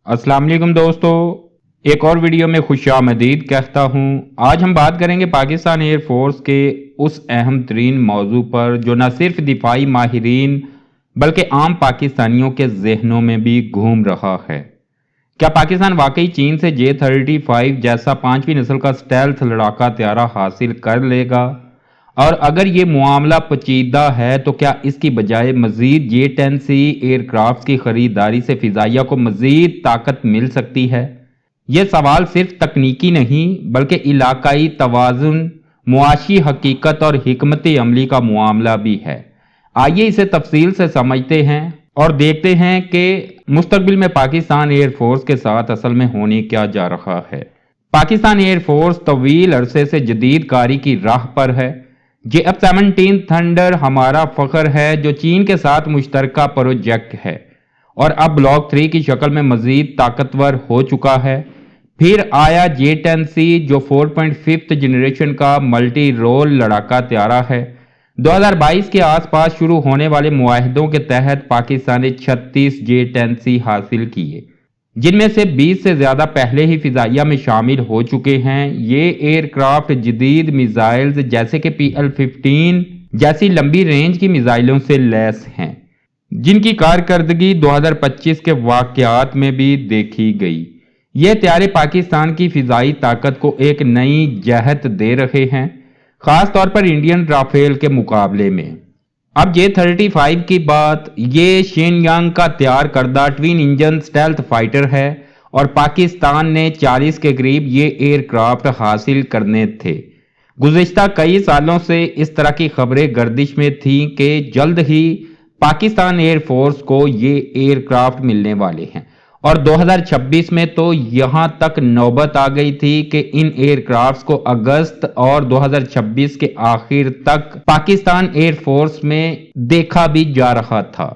अस्सलाम वालेकुम दोस्तों, एक और वीडियो में खुश आमदीद कहता हूँ। आज हम बात करेंगे पाकिस्तान एयर फोर्स के उस अहम तरीन मौजू पर जो न सिर्फ दिफाई माहिरीन बल्कि आम पाकिस्तानियों के जहनों में भी घूम रहा है। क्या पाकिस्तान वाकई चीन से J-35 जैसा 5वीं नस्ल का स्टेल्थ लड़ाका तैयारा हासिल कर लेगा? और अगर ये मामला पेचीदा है तो क्या इसकी बजाय मजीद J-10C एयरक्राफ्ट की खरीदारी से फिजाइया को मजीद ताकत मिल सकती है? यह सवाल सिर्फ तकनीकी नहीं बल्कि इलाकाई तवाज़ुन, मुआशी हकीकत और हिकमत अमली का मामला भी है। आइए इसे तफसील से समझते हैं और देखते हैं कि मुस्तकबिल में पाकिस्तान एयरफोर्स के साथ असल में होने क्या जा रहा है। पाकिस्तान एयरफोर्स तवील अरसे से जदीद कारी की राह पर है। JF-17 थंडर हमारा फख्र है जो चीन के साथ मुश्तरका प्रोजेक्ट है और अब ब्लॉक 3 की शक्ल में मजीद ताकतवर हो चुका है। फिर आया J-10C जो 4.5th जनरेशन का मल्टी रोल लड़ाका तैयारा है। 2022 के आसपास शुरू होने वाले मुआहदों के तहत पाकिस्तान ने 36 J-10C हासिल किए, जिनमें से 20 से ज्यादा पहले ही फिजाइया में शामिल हो चुके हैं। ये एयरक्राफ्ट जदीद मिसाइल्स जैसे कि PL-15 जैसी लंबी रेंज की मिसाइलों से लैस हैं, जिनकी कारकर्दगी 2025 के वाकयात में भी देखी गई। ये तैयारे पाकिस्तान की फिजाई ताकत को एक नई जहत दे रहे हैं, खास तौर पर इंडियन राफेल के मुकाबले में। अब J-35 की बात, ये शेनयांग का तैयार करदा ट्विन इंजन स्टेल्थ फाइटर है और पाकिस्तान ने 40 के करीब ये एयरक्राफ्ट हासिल करने थे। गुज़िश्ता कई सालों से इस तरह की खबरें गर्दिश में थीं कि जल्द ही पाकिस्तान एयरफोर्स को ये एयरक्राफ्ट मिलने वाले हैं और 2026 में तो यहां तक नौबत आ गई थी कि इन एयरक्राफ्ट्स को अगस्त और 2026 के आखिर तक पाकिस्तान एयरफोर्स में देखा भी जा रहा था।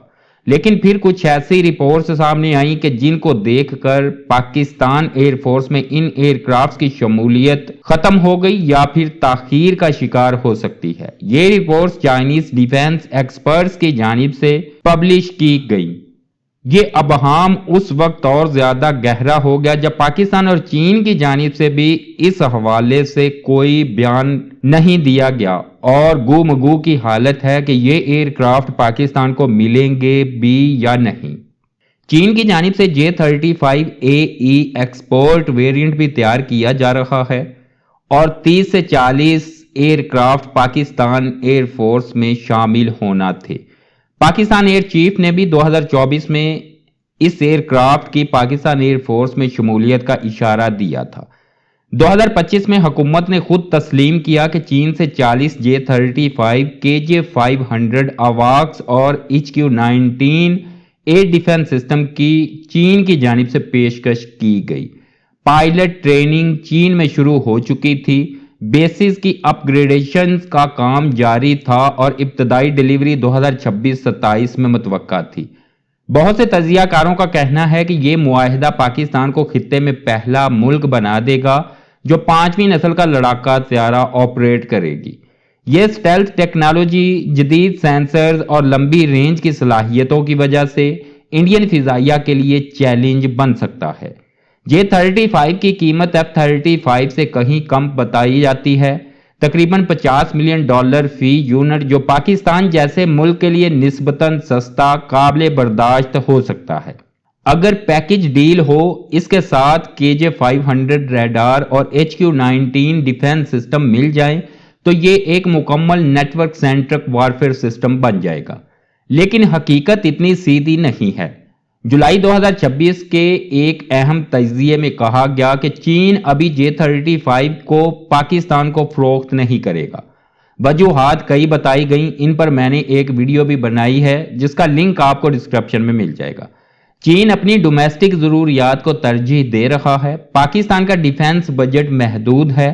लेकिन फिर कुछ ऐसी रिपोर्ट्स सामने आई कि जिनको देखकर पाकिस्तान एयरफोर्स में इन एयरक्राफ्ट्स की शमूलियत खत्म हो गई या फिर ताखीर का शिकार हो सकती है। ये रिपोर्ट्स चाइनीज डिफेंस एक्सपर्ट्स की जानिब से पब्लिश की गई। ये अबहाम उस वक्त और ज्यादा गहरा हो गया जब पाकिस्तान और चीन की जानिब से भी इस हवाले से कोई बयान नहीं दिया गया और गुमगू की हालत है कि ये एयरक्राफ्ट पाकिस्तान को मिलेंगे भी या नहीं। चीन की जानिब से J-35AE एक्सपोर्ट वेरिएंट भी तैयार किया जा रहा है और 30 से 40 एयरक्राफ्ट पाकिस्तान एयरफोर्स में शामिल होना थे। पाकिस्तान एयर चीफ ने भी 2024 में इस एयरक्राफ्ट की पाकिस्तान एयरफोर्स में शमूलियत का इशारा दिया था। 2025 में हुकूमत ने खुद तस्लीम किया कि चीन से 40 J-35 KJ-500 AWACS और HQ-19 एयर डिफेंस सिस्टम की चीन की जानिब से पेशकश की गई। पायलट ट्रेनिंग चीन में शुरू हो चुकी थी, बेसिस की अपग्रेडेशन का काम जारी था और इब्तदाई डिलीवरी 2026-27 में मुतवक्का थी। बहुत से तजियाकारों का कहना है कि यह मुआहिदा पाकिस्तान को खित्ते में पहला मुल्क बना देगा जो 5वीं नस्ल का लड़ाका तैयारा ऑपरेट करेगी। यह स्टेल्थ टेक्नोलॉजी, जदीद सेंसर्स और लंबी रेंज की सलाहियतों की वजह से इंडियन फिजाइया के लिए चैलेंज बन सकता है। J-35 की कीमत F-35 से कहीं कम बताई जाती है, तकरीबन $50 मिलियन फी यूनिट, जो पाकिस्तान जैसे मुल्क के लिए निस्बतन सस्ता काबिल बर्दाश्त हो सकता है। अगर पैकेज डील हो, इसके साथ KJ-500 रडार और HQ-19 डिफेंस सिस्टम मिल जाए तो ये एक मुकम्मल नेटवर्क सेंट्रिक वारफेयर सिस्टम बन जाएगा। लेकिन हकीकत इतनी सीधी नहीं है। जुलाई 2026 के एक अहम तजिए में कहा गया कि चीन अभी J-35 को पाकिस्तान को फरोख्त नहीं करेगा। वजूहात कई बताई गई, इन पर मैंने एक वीडियो भी बनाई है जिसका लिंक आपको डिस्क्रिप्शन में मिल जाएगा। चीन अपनी डोमेस्टिक जरूरियात को तरजीह दे रहा है, पाकिस्तान का डिफेंस बजट महदूद है,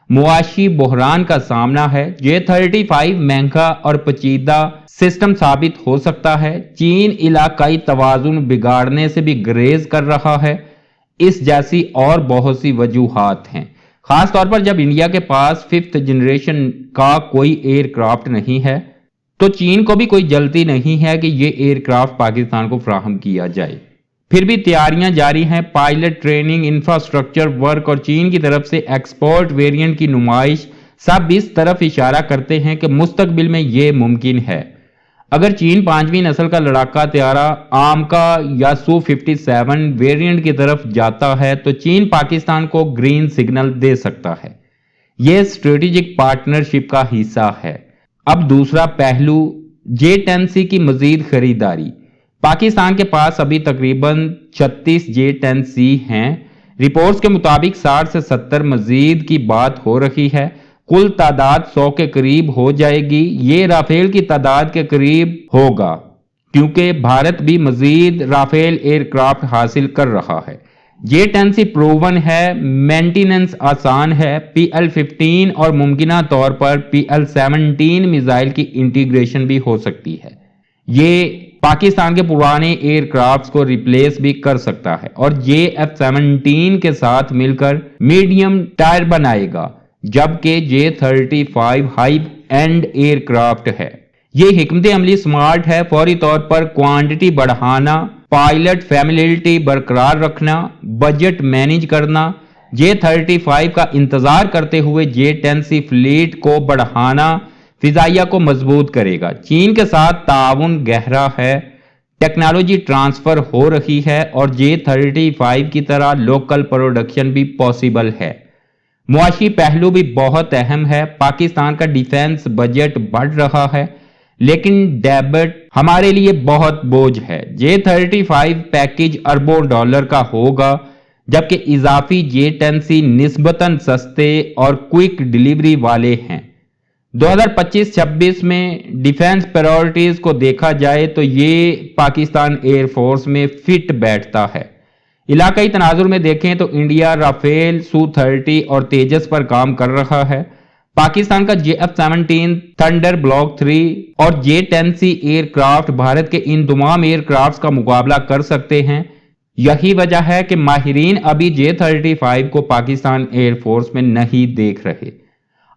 मुआशी बहरान का सामना है, J-35 महंगा और पेचीदा सिस्टम साबित हो सकता है, चीन इलाकाई तवाजुन बिगाड़ने से भी गुरेज कर रहा है, इस जैसी और बहुत सी वजूहात हैं। खास तौर पर जब इंडिया के पास 5th जनरेशन का कोई एयरक्राफ्ट नहीं है तो चीन को भी कोई जल्दी नहीं है कि ये एयरक्राफ्ट पाकिस्तान को फराहम किया जाए। پھر بھی تیاریاں جاری ہیں، پائلٹ ٹریننگ، انفراسٹرکچر ورک اور چین کی طرف سے ایکسپورٹ ویرینٹ کی نمائش سب اس طرف اشارہ کرتے ہیں کہ مستقبل میں یہ ممکن ہے۔ اگر چین 5ویں نسل کا لڑاکا طیارہ آمکا یا سو 57 ویرینٹ کی طرف جاتا ہے تو چین پاکستان کو گرین سگنل دے سکتا ہے۔ یہ اسٹریٹجک پارٹنرشپ کا حصہ ہے۔ اب دوسرا پہلو، J-10C کی مزید خریداری۔ پاکستان کے پاس ابھی تقریباً 36 J-10C ہیں۔ رپورٹس کے مطابق 60 سے 70 مزید کی بات ہو رہی ہے۔ کل تعداد 100 کے قریب ہو جائے گی۔ یہ رافیل کی تعداد کے قریب ہوگا کیونکہ بھارت بھی مزید رافیل ایئر کرافٹ حاصل کر رہا ہے۔ J-10C پروون ہے، مینٹیننس آسان ہے، PL-15 اور ممکنہ طور پر PL-17 میزائل کی انٹیگریشن بھی ہو سکتی ہے۔ یہ پاکستان کے پرانے ایئر کرافٹس کو ریپلیس بھی کر سکتا ہے اور JF-17 کے ساتھ مل کر میڈیم ٹائر بنائے گا، جبکہ J-35 high and year craft ہے۔ یہ حکمت عملی سمارٹ ہے، فوری طور پر کوانٹٹی بڑھانا، پائلٹ فیملیلٹی برقرار رکھنا، بجٹ مینیج کرنا۔ J-35 کا انتظار کرتے ہوئے J-10C فلیٹ کو بڑھانا فضائیہ کو مضبوط کرے گا۔ چین کے ساتھ تعاون گہرا ہے، ٹیکنالوجی ٹرانسفر ہو رہی ہے اور J-35 کی طرح لوکل پروڈکشن بھی پاسبل ہے۔ معاشی پہلو بھی بہت اہم ہے۔ پاکستان کا ڈیفنس بجٹ بڑھ رہا ہے لیکن ڈیبٹ ہمارے لیے بہت بوجھ ہے۔ J-35 پیکیج اربوں ڈالر کا ہوگا جبکہ اضافی J-10C نسبتاً سستے اور کوئک ڈیلیوری والے ہیں۔ 2025-26 میں ڈیفنس پرائورٹیز کو دیکھا جائے تو یہ پاکستان ایئر فورس میں فٹ بیٹھتا ہے۔ علاقائی تناظر میں دیکھیں تو انڈیا رافیل، سو-30 اور تیجس پر کام کر رہا ہے۔ پاکستان کا JF-17 تھنڈر بلاک 3 اور J-10C ایئر کرافٹ بھارت کے ان تمام ایئر کرافٹس کا مقابلہ کر سکتے ہیں۔ یہی وجہ ہے کہ ماہرین ابھی J-35 کو پاکستان ایئر فورس میں نہیں دیکھ رہے۔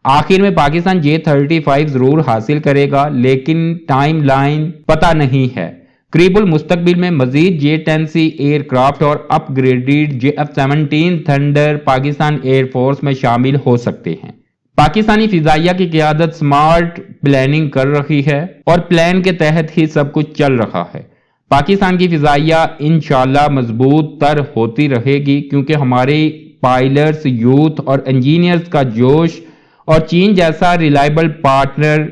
آخر میں پاکستان J-35 ضرور حاصل کرے گا لیکن ٹائم لائن پتہ نہیں ہے۔ قریب المستقبل میں مزید J-10C ایئر کرافٹ اور upgraded JF-17 thunder Pakistan air force میں شامل ہو سکتے ہیں۔ پاکستانی فضائیہ کی قیادت سمارٹ پلاننگ کر رہی ہے اور پلان کے تحت ہی سب کچھ چل رہا ہے۔ پاکستان کی فضائیہ انشاءاللہ مضبوط تر ہوتی رہے گی کیونکہ ہمارے پائلٹس، یوتھ اور انجینئرز کا جوش اور چین جیسا ریلائبل پارٹنر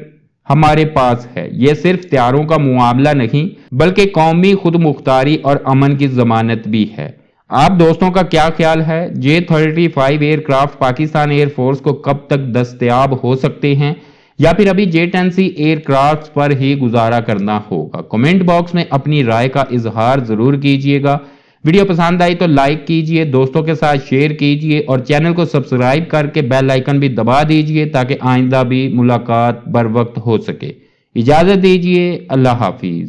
ہمارے پاس ہے۔ یہ صرف تیاروں کا معاملہ نہیں بلکہ قومی خود مختاری اور امن کی ضمانت بھی ہے۔ آپ دوستوں کا کیا خیال ہے؟ J-35 aircraft Pakistan air force کو کب تک دستیاب ہو سکتے ہیں یا پھر ابھی J-10C ایئر کرافٹ پر ہی گزارا کرنا ہوگا؟ کمنٹ باکس میں اپنی رائے کا اظہار ضرور کیجئے گا۔ ویڈیو پسند آئی تو لائک کیجئے، دوستوں کے ساتھ شیئر کیجئے اور چینل کو سبسکرائب کر کے بیل آئیکن بھی دبا دیجئے تاکہ آئندہ بھی ملاقات بر وقت ہو سکے۔ اجازت دیجئے، اللہ حافظ۔